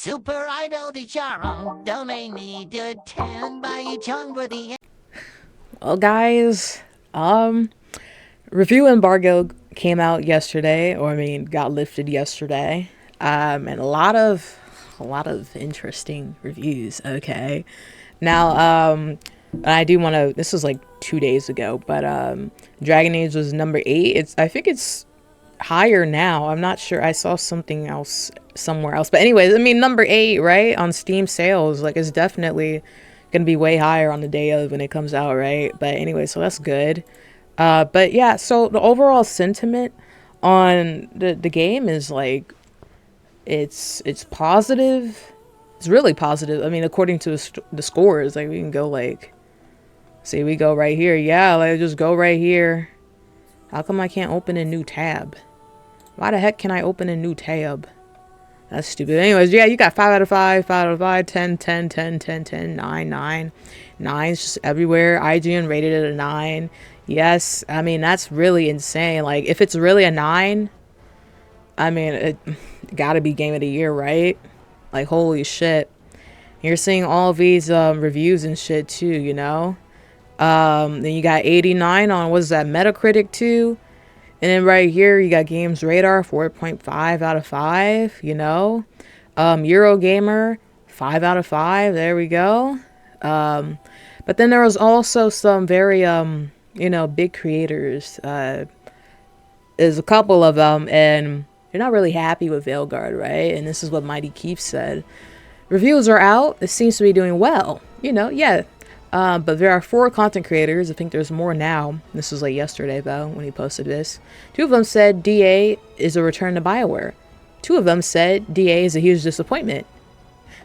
Super Idol di Charo, domain to 10 by Chung for the. Well, guys, review embargo came out yesterday, or I mean, got lifted yesterday, and a lot of interesting reviews. Okay, now, I do want to. This was like 2 days ago, but Dragon Age was number 8. I think it's higher now. I'm not sure. I saw something else somewhere else, but anyways, I mean, number 8, right, on Steam sales, like, it's definitely gonna be way higher on the day of when it comes out, right? But anyway, so that's good. But yeah, so the overall sentiment on the game is like it's positive. It's really positive. I mean, according to the scores, like, we can go like, see, we go right here. Yeah, like, just go right here. How come I can't open a new tab? Why the heck can I open a new tab? That's stupid. Anyways, yeah, you got 5 out of 5, 5 out of 5, 10, 10, 10, 10, 10, 9, 9. 9's just everywhere. IGN rated it a 9. Yes, I mean, that's really insane. Like, if it's really a 9, I mean, it gotta be game of the year, right? Like, holy shit. You're seeing all of these reviews and shit too, you know? Then you got 89 on, what is that, Metacritic too? And then right here, you got Games Radar, 4.5 out of 5, you know? Eurogamer, 5 out of 5, there we go. But then there was also some very, you know, big creators. There's a couple of them, and they're not really happy with Veilguard, right? And this is what Mighty Keith said. Reviews are out. It seems to be doing well. You know, yeah. But there are 4 content creators. I think there's more now. This was like yesterday, though, when he posted this. 2 of them said DA is a return to Bioware. 2 of them said DA is a huge disappointment.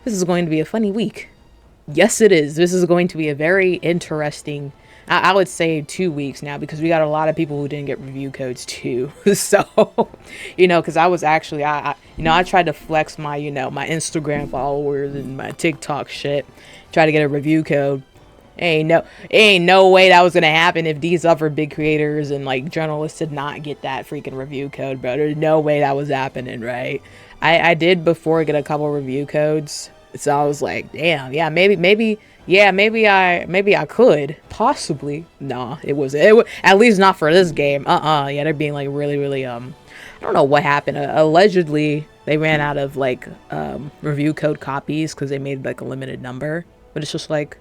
This is going to be a funny week. Yes, it is. This is going to be a very interesting, I would say 2 weeks now, because we got a lot of people who didn't get review codes too. So, you know, because I was actually, you know, I tried to flex my, you know, my Instagram followers and my TikTok shit, try to get a review code. Ain't no way that was gonna happen if these other big creators and like journalists did not get that freaking review code, bro. There's no way that was happening, right? I did before get a couple review codes, so I was like, damn, yeah, maybe I could possibly. Nah, it wasn't. At least not for this game. Yeah, they're being like really I don't know what happened. Allegedly, they ran out of like review code copies because they made like a limited number, but it's just like,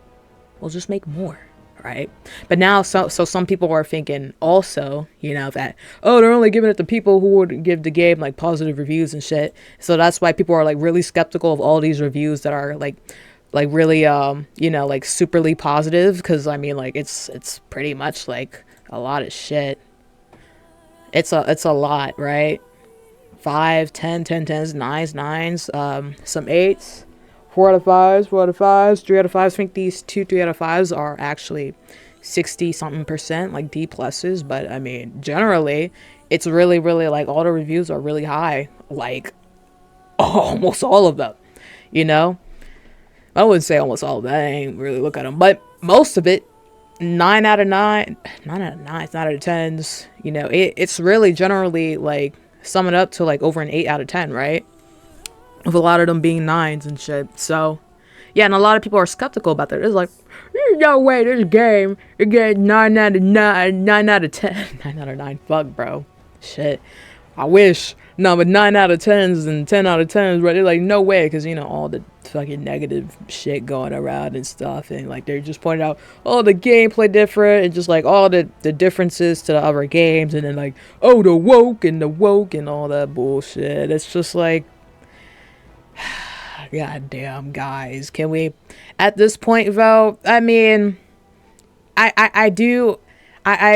we'll just make more, right? But now, so some people are thinking also, you know, that, oh, they're only giving it to people who would give the game like positive reviews and shit. So that's why people are like really skeptical of all these reviews that are like really, you know, like superly positive. Because I mean, like, it's pretty much like a lot of shit. It's a lot, right? 5, 10, 10, 10s, 9s, 9s, some 8s. 4 out of 5s, 4 out of 5s, 3 out of 5s. I think these 2 3 out of 5s are actually 60-something%, like D pluses. But I mean, generally, it's really like all the reviews are really high, like almost all of them. You know, I wouldn't say almost all of them. I ain't really look at them, but most of it, 9 out of 9, 9 out of 9s, 9 out of 10s. You know, it's really generally like summing up to like over an 8 out of 10, right? With a lot of them being 9s and shit. So, yeah, and a lot of people are skeptical about that. It's like, there's no way this game is getting 9 out of 9, 9 out of 10. 9 out of 9, fuck, bro. Shit. I wish. No, but 9 out of 10s and 10 out of 10s, right? They're like, no way, because, you know, all the fucking negative shit going around and stuff. And, like, they're just pointing out, oh, the gameplay different, and just, like, all the differences to the other games. And then, like, oh, the woke and all that bullshit. It's just, like, God damn, guys, can we, at this point, though, I mean, I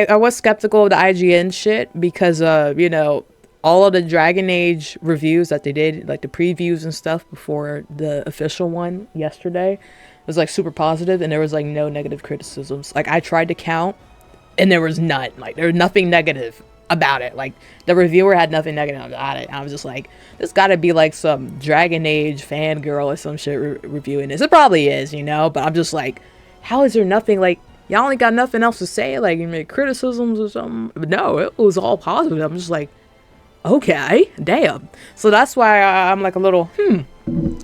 was skeptical of the IGN shit because, you know, all of the Dragon Age reviews that they did, like the previews and stuff before the official one yesterday, was like super positive, and there was like no negative criticisms. Like, I tried to count, and there was none. Like, there was nothing negative about it. Like, the reviewer had nothing negative about it. I was just like, this gotta be like some Dragon Age fangirl or some shit reviewing this. It probably is, you know, but I'm just like, how is there nothing, like, y'all ain't got nothing else to say, like, you make criticisms or something? But no, it was all positive. I'm just like, okay, damn. So that's why I'm like a little,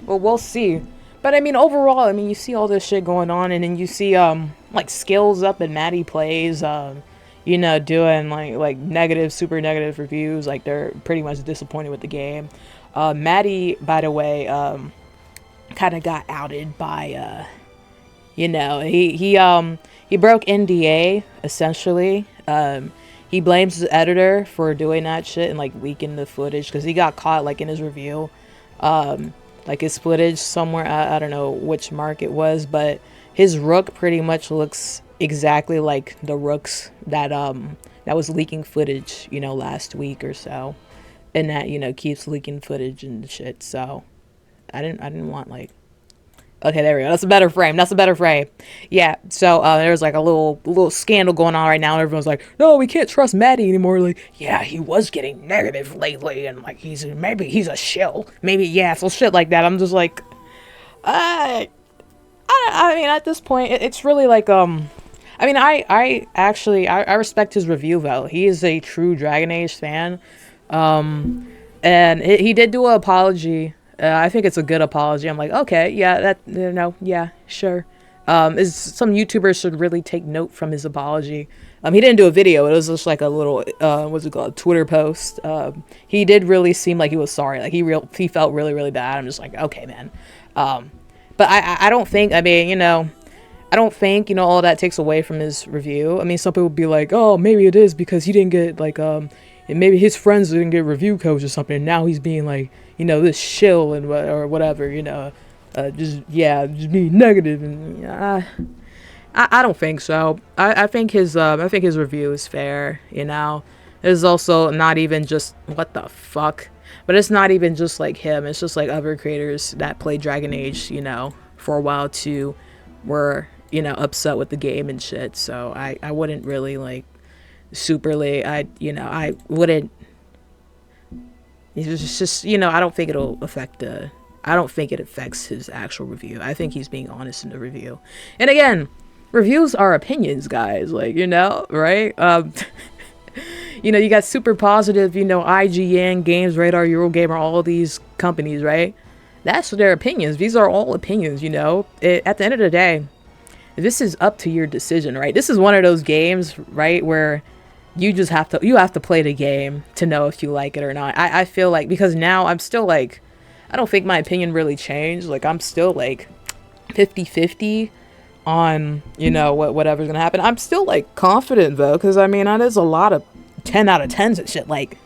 Well, we'll see. But I mean, overall, I mean, you see all this shit going on, and then you see like skills up and Maddie plays, you know, doing like negative, super negative reviews. Like they're pretty much disappointed with the game. Maddie, by the way, kind of got outed by you know, he broke NDA essentially. He blames his editor for doing that shit and like leaking the footage because he got caught like in his review. Like his footage somewhere, I don't know which mark it was, but his rook pretty much looks exactly like the rooks that that was leaking footage, you know, last week or so, and that, you know, keeps leaking footage and shit. So I didn't want like, okay, there we go. That's a better frame. That's a better frame. Yeah. So there's like a little scandal going on right now, and everyone's like, no, we can't trust Maddie anymore. Like, yeah, he was getting negative lately, and like maybe he's a shill. Maybe, yeah, so shit like that. I'm just like, I mean, at this point, it's really like I mean, I actually respect his review though. He is a true Dragonage fan, and he did do an apology. I think it's a good apology. I'm like, okay, yeah, that, you know, yeah, sure. Some YouTubers should really take note from his apology. He didn't do a video. It was just like a little, what's it called, Twitter post. He did really seem like he was sorry. Like he felt really, really bad. I'm just like, okay, man. But I don't think, I mean, you know, I don't think, you know, all that takes away from his review. I mean, some people would be like, oh, maybe it is because he didn't get like, and maybe his friends didn't get review codes or something. And now he's being like, you know, this shill and or whatever, you know, just being negative. And I don't think so. I think his review is fair. You know, it's also not even just what the fuck, but it's not even just like him. It's just like other creators that play Dragon Age, you know, for a while too, were, you know, upset with the game and shit. So I wouldn't really like superly. I wouldn't. It's just, you know, I don't think it'll affect I don't think it affects his actual review. I think he's being honest in the review. And again, reviews are opinions, guys. Like, you know, right? You know, you got super positive, you know, IGN, Games Radar, Eurogamer, all these companies, right? That's their opinions. These are all opinions, you know. At the end of the day, this is up to your decision, right? This is one of those games, right, where you just have to play the game to know if you like it or not. I feel like, because now I'm still like, I don't think my opinion really changed. Like, I'm still like 50-50 on, you know, whatever's gonna happen. I'm still like confident though, because I mean, that is a lot of 10 out of 10s and shit. Like,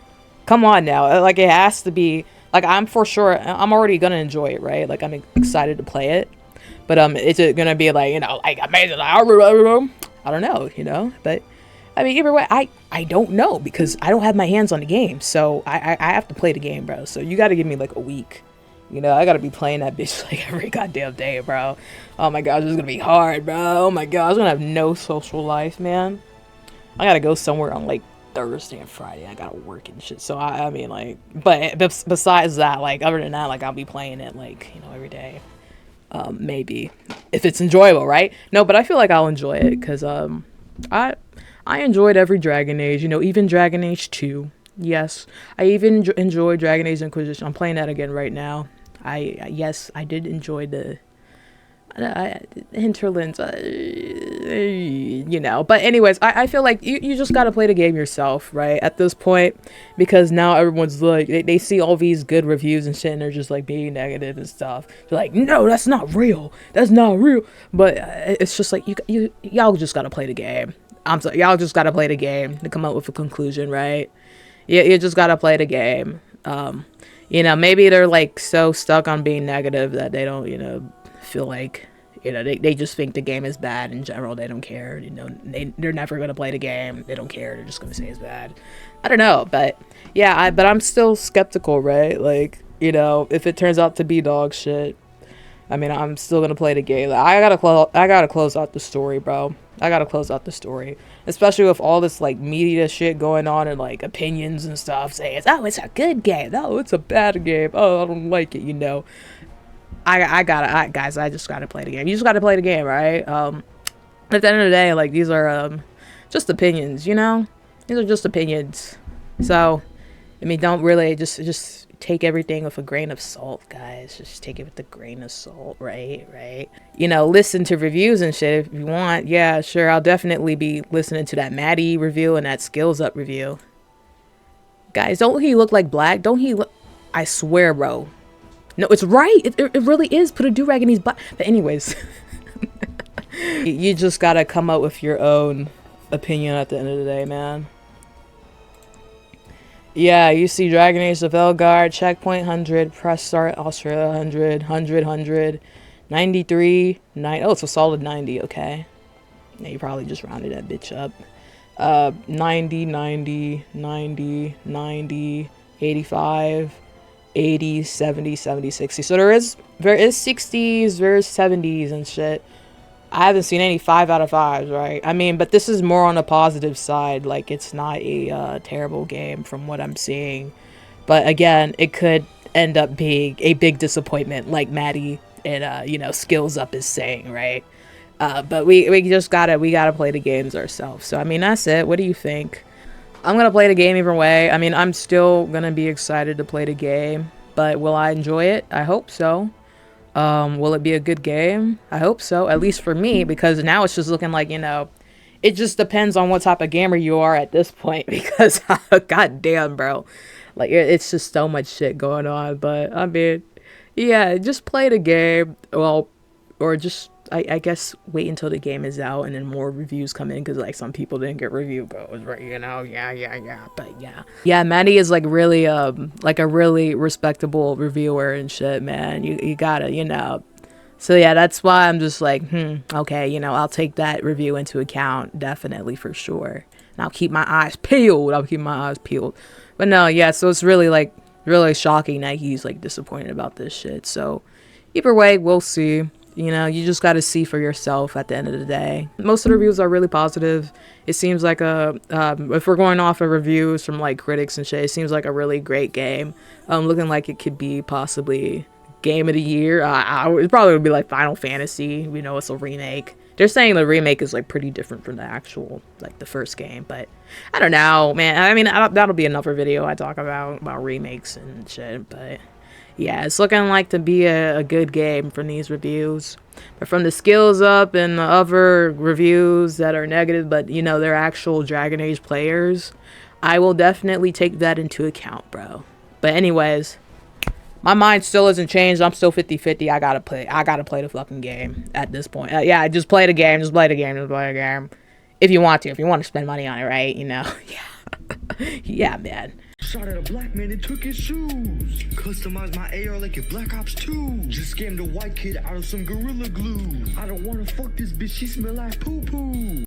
come on now. Like, it has to be, like, I'm for sure, I'm already gonna enjoy it, right? Like, I'm excited to play it. But is it gonna be like, you know, like amazing? I don't know, you know. But I mean, either way, I don't know, because I don't have my hands on the game, so I have to play the game, bro. So you got to give me like a week, you know. I got to be playing that bitch like every goddamn day, bro. Oh my god, this is gonna be hard, bro. Oh my god, I was gonna have no social life, man. I gotta go somewhere on like Thursday and Friday. I gotta work and shit. So I mean, like, but besides that, like, other than that, like, I'll be playing it like, you know, every day. Maybe if it's enjoyable, right? No, but I feel like I'll enjoy it, because I enjoyed every Dragon Age, you know, even Dragon Age 2. Yes, I even enjoyed Dragon Age Inquisition. I'm playing that again right now. Yes, I did enjoy the hinterlands, you know. But anyways, I feel like you just gotta play the game yourself, right, at this point, because now everyone's like, they see all these good reviews and shit, and they're just like being negative and stuff. They're like, no, that's not real. That's not real. But it's just like, y'all just gotta play the game. I'm sorry, y'all just gotta play the game to come up with a conclusion, right? You just gotta play the game. You know, maybe they're like so stuck on being negative that they don't, you know, feel like, you know, they just think the game is bad in general. They don't care, you know. They're never gonna play the game. They don't care. They're just gonna say it's bad. I don't know, but yeah, but I'm still skeptical, right? Like, you know, if it turns out to be dog shit, I mean, I'm still gonna play the game. I gotta close out the story, bro. I gotta close out the story, especially with all this like media shit going on and like opinions and stuff saying, oh, it's a good game, oh, it's a bad game, oh, I don't like it, you know. Guys, I just gotta play the game. You just gotta play the game, right? At the end of the day, like, these are just opinions, you know. These are just opinions. So, I mean, don't really just take everything with a grain of salt, guys. Just take it with a grain of salt, right? You know, listen to reviews and shit if you want. Yeah, sure, I'll definitely be listening to that Maddie review and that Skills Up review. Guys, don't he look like black? Don't he look... I swear, bro. No, it's right. It really is. Put a do-rag in his butt. But anyways. You just gotta come up with your own opinion at the end of the day, man. Yeah, you see Age The Veilguard, checkpoint 100, press start, Australia 100, 93, 9. Oh, it's a solid 90, okay. Yeah, you probably just rounded that bitch up. 90, 85, 80, 70, 70, 60. So there is 60s, there's 70s and shit. I haven't seen any 5 out of 5s, right? I mean, but this is more on the positive side. Like, it's not a terrible game from what I'm seeing. But again, it could end up being a big disappointment, like Maddie and, you know, Skills Up is saying, right? But we just gotta play the games ourselves. So, I mean, that's it. What do you think? I'm gonna play the game either way. I mean, I'm still gonna be excited to play the game. But will I enjoy it? I hope so. Will it be a good game? I hope so, at least for me, because now it's just looking like, you know, it just depends on what type of gamer you are at this point, because god damn, bro, like it's just so much shit going on. But I mean, yeah, just play the game, well, or just I guess wait until the game is out and then more reviews come in, because like some people didn't get review goes, right? You know, yeah, but yeah, Maddie is like really like a really respectable reviewer and shit, man. You gotta, you know. So yeah, that's why I'm just like, okay, you know, I'll take that review into account, definitely, for sure. And I'll keep my eyes peeled. But no, yeah, so it's really like really shocking that he's like disappointed about this shit. So either way, we'll see. You know, you just got to see for yourself at the end of the day. Most of the reviews are really positive. It seems like if we're going off of reviews from like critics and shit, it seems like a really great game. Looking like it could be possibly game of the year. It probably would be like Final Fantasy. You know, it's a remake. They're saying the remake is like pretty different from the actual, like the first game. But I don't know, man. I mean, that'll be another video I talk about remakes and shit. But yeah, it's looking like to be a good game from these reviews. But from the Skills Up and the other reviews that are negative, but you know, they're actual Dragon Age players, I will definitely take that into account, bro. But anyways, my mind still hasn't changed. I'm still 50-50. I gotta play the fucking game at this point. Yeah, just play the game. Just play the game. If you want to. If you want to spend money on it, right? You know? Yeah. Yeah, man. Shot at a black man and took his shoes. Customized my AR like a Black Ops 2. Just scammed a white kid out of some Gorilla Glue. I don't wanna fuck this bitch, she smell like poo-poo.